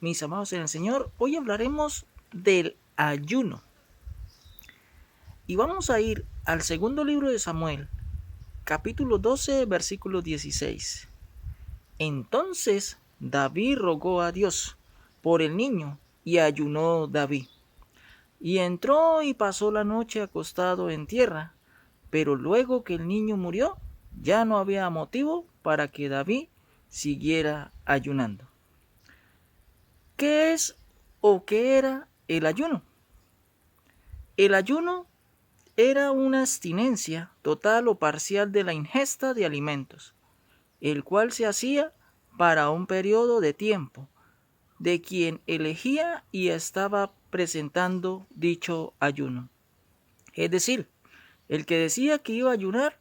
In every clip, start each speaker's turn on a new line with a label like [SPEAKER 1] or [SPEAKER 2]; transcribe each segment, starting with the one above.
[SPEAKER 1] mis amados en el Señor, hoy hablaremos del ayuno. Y vamos a ir al segundo libro de Samuel, capítulo 12, versículo 16. Entonces David rogó a Dios por el niño y ayunó David. Y entró y pasó la noche acostado en tierra, pero luego que el niño murió, ya no había motivo para que David siguiera ayunando. ¿Qué es o qué era el ayuno? El ayuno era una abstinencia total o parcial de la ingesta de alimentos, el cual se hacía para un periodo de tiempo de quien elegía y estaba presentando dicho ayuno. Es decir, el que decía que iba a ayunar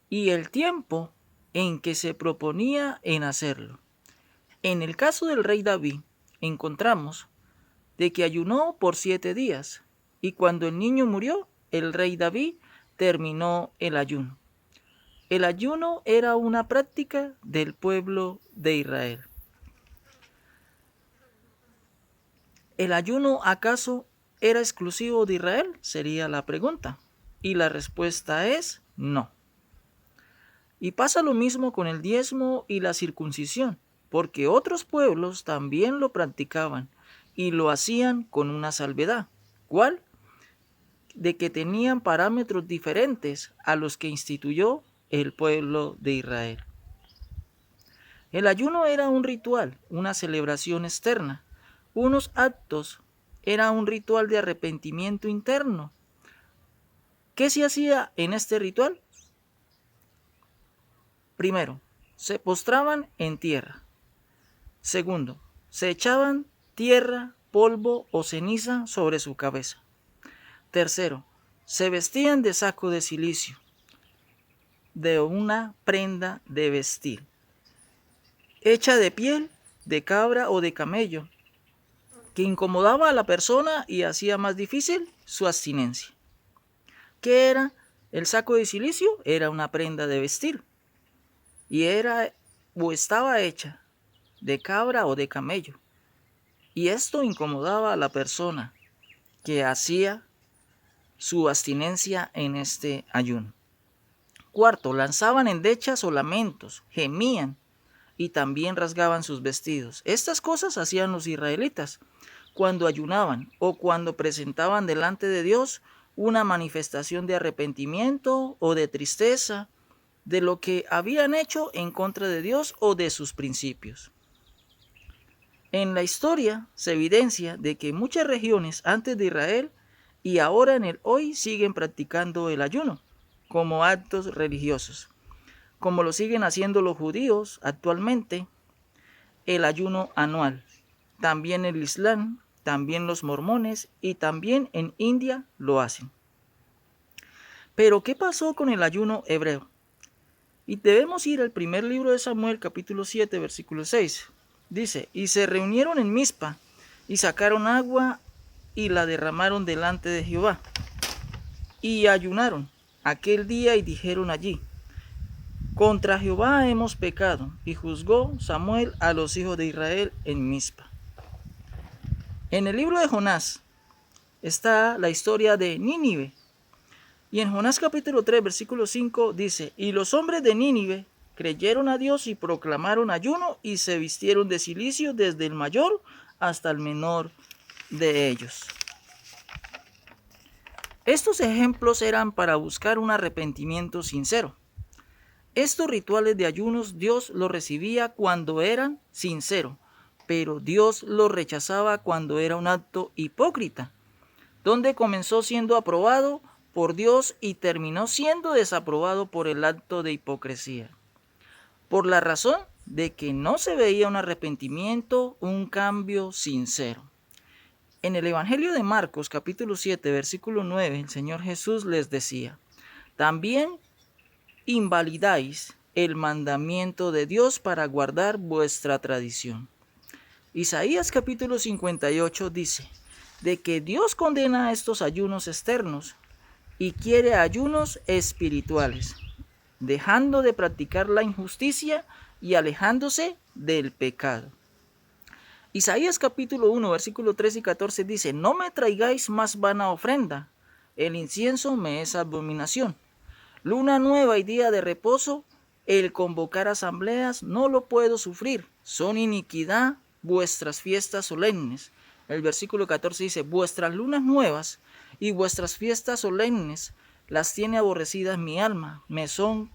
[SPEAKER 1] y el tiempo en que se proponía en hacerlo. En el caso del rey David, encontramos de que ayunó por 7 días, y cuando el niño murió, el rey David terminó el ayuno. El ayuno era una práctica del pueblo de Israel. ¿El ayuno acaso era exclusivo de Israel? Sería la pregunta. Y la respuesta es no. Y pasa lo mismo con el diezmo y la circuncisión, porque otros pueblos también lo practicaban y lo hacían con una salvedad. ¿Cuál? De que tenían parámetros diferentes a los que instituyó el pueblo de Israel. El ayuno era un ritual, una celebración externa, unos actos, era un ritual de arrepentimiento interno. ¿Qué se hacía en este ritual? Primero, se postraban en tierra. Segundo, se echaban tierra, polvo o ceniza sobre su cabeza. Tercero, se vestían de saco de silicio, de una prenda de vestir, hecha de piel de cabra o de camello, que incomodaba a la persona y hacía más difícil su abstinencia. ¿Qué era el saco de silicio? Era una prenda de vestir y era o estaba hecha de cabra o de camello, y esto incomodaba a la persona que hacía su abstinencia en este ayuno. Cuarto, lanzaban endechas o lamentos, gemían y también rasgaban sus vestidos. Estas cosas hacían los israelitas cuando ayunaban o cuando presentaban delante de Dios una manifestación de arrepentimiento o de tristeza de lo que habían hecho en contra de Dios o de sus principios. En la historia se evidencia de que muchas regiones antes de Israel y ahora en el hoy siguen practicando el ayuno como actos religiosos, como lo siguen haciendo los judíos actualmente, el ayuno anual, también el Islam, también los mormones y también en India lo hacen. Pero ¿qué pasó con el ayuno hebreo? Y debemos ir al primer libro de Samuel, capítulo 7, versículo 6. Dice, y se reunieron en Mizpa, y sacaron agua, y la derramaron delante de Jehová. Y ayunaron aquel día, y dijeron allí, contra Jehová hemos pecado. Y juzgó Samuel a los hijos de Israel en Mizpa. En el libro de Jonás está la historia de Nínive. Y en Jonás capítulo 3, versículo 5 dice, y los hombres de Nínive creyeron a Dios y proclamaron ayuno y se vistieron de cilicio desde el mayor hasta el menor de ellos. Estos ejemplos eran para buscar un arrepentimiento sincero. Estos rituales de ayunos Dios los recibía cuando eran sinceros, pero Dios los rechazaba cuando era un acto hipócrita, donde comenzó siendo aprobado por Dios y terminó siendo desaprobado por el acto de hipocresía, por la razón de que no se veía un arrepentimiento, un cambio sincero. En el Evangelio de Marcos, capítulo 7, versículo 9, el Señor Jesús les decía, también invalidáis el mandamiento de Dios para guardar vuestra tradición. Isaías capítulo 58 dice, de que Dios condena estos ayunos externos y quiere ayunos espirituales, dejando de practicar la injusticia y alejándose del pecado. Isaías capítulo 1, versículo 13 y 14 dice: no me traigáis más vana ofrenda, el incienso me es abominación. Luna nueva y día de reposo, el convocar asambleas no lo puedo sufrir. Son iniquidad vuestras fiestas solemnes. El versículo 14 dice: vuestras lunas nuevas y vuestras fiestas solemnes las tiene aborrecidas mi alma. Me son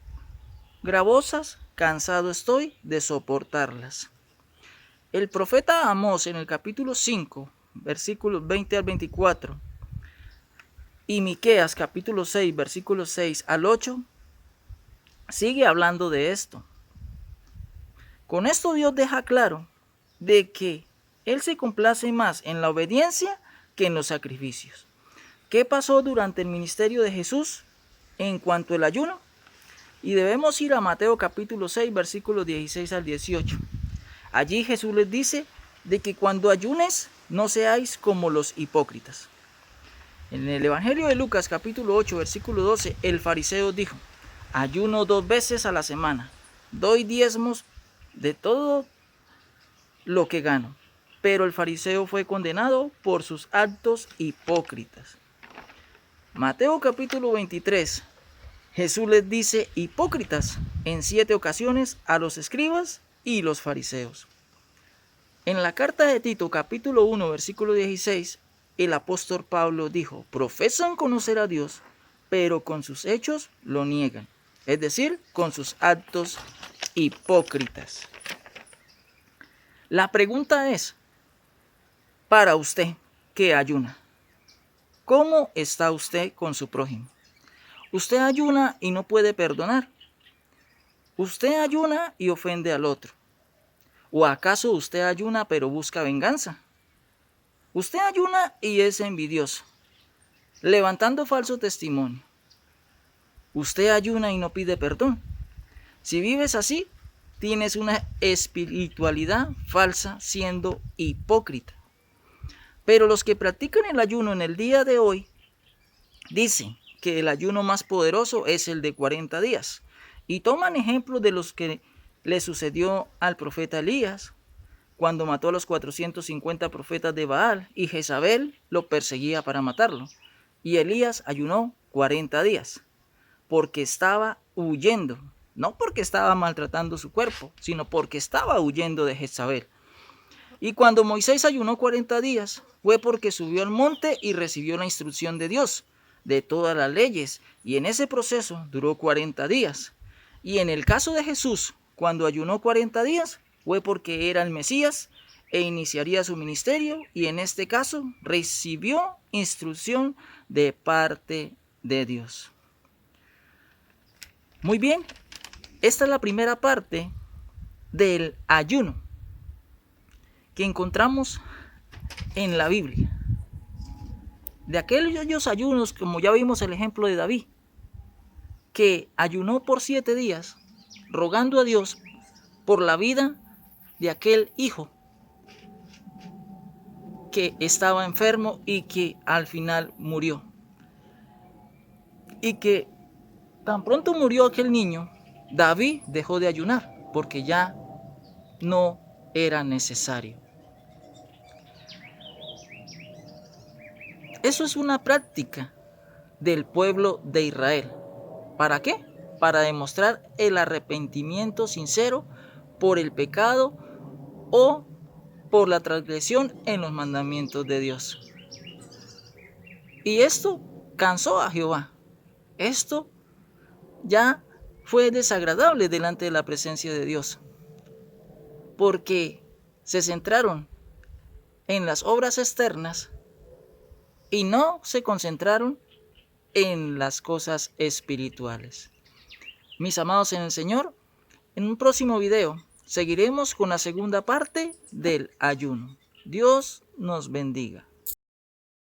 [SPEAKER 1] gravosas, cansado estoy de soportarlas. El profeta Amós en el capítulo 5, versículos 20 al 24, y Miqueas capítulo 6, versículos 6 al 8, sigue hablando de esto. Con esto Dios deja claro de que Él se complace más en la obediencia que en los sacrificios. ¿Qué pasó durante el ministerio de Jesús en cuanto al ayuno? Y debemos ir a Mateo capítulo 6, versículos 16 al 18. Allí Jesús les dice de que cuando ayunes no seáis como los hipócritas. En el Evangelio de Lucas capítulo 8, versículo 12, el fariseo dijo: ayuno 2 veces a la semana, doy diezmos de todo lo que gano. Pero el fariseo fue condenado por sus actos hipócritas. Mateo capítulo 23, Jesús les dice hipócritas en 7 ocasiones a los escribas y los fariseos. En la carta de Tito capítulo 1 versículo 16, el apóstol Pablo dijo: profesan conocer a Dios, pero con sus hechos lo niegan, es decir, con sus actos hipócritas. La pregunta es, para usted que ayuna, ¿cómo está usted con su prójimo? Usted ayuna y no puede perdonar. Usted ayuna y ofende al otro. ¿O acaso usted ayuna pero busca venganza? Usted ayuna y es envidioso, levantando falso testimonio. Usted ayuna y no pide perdón. Si vives así, tienes una espiritualidad falsa, siendo hipócrita. Pero los que practican el ayuno en el día de hoy dicen que el ayuno más poderoso es el de 40 días. Y toman ejemplos de los que le sucedió al profeta Elías, cuando mató a los 450 profetas de Baal y Jezabel lo perseguía para matarlo. Y Elías ayunó 40 días porque estaba huyendo, no porque estaba maltratando su cuerpo, sino porque estaba huyendo de Jezabel. Y cuando Moisés ayunó 40 días fue porque subió al monte y recibió la instrucción de Dios, de todas las leyes, y en ese proceso duró 40 días. Y en el caso de Jesús, cuando ayunó 40 días, fue porque era el Mesías e iniciaría su ministerio, y en este caso recibió instrucción de parte de Dios. Muy bien, esta es la primera parte del ayuno que encontramos en la Biblia. De aquellos ayunos, como ya vimos el ejemplo de David, que ayunó por 7 días, rogando a Dios por la vida de aquel hijo que estaba enfermo y que al final murió. Y que tan pronto murió aquel niño, David dejó de ayunar porque ya no era necesario. Eso es una práctica del pueblo de Israel. ¿Para qué? Para demostrar el arrepentimiento sincero por el pecado o por la transgresión en los mandamientos de Dios. Y esto cansó a Jehová. Esto ya fue desagradable delante de la presencia de Dios, porque se centraron en las obras externas y no se concentraron en las cosas espirituales. Mis amados en el Señor, en un próximo video seguiremos con la segunda parte del ayuno. Dios nos bendiga.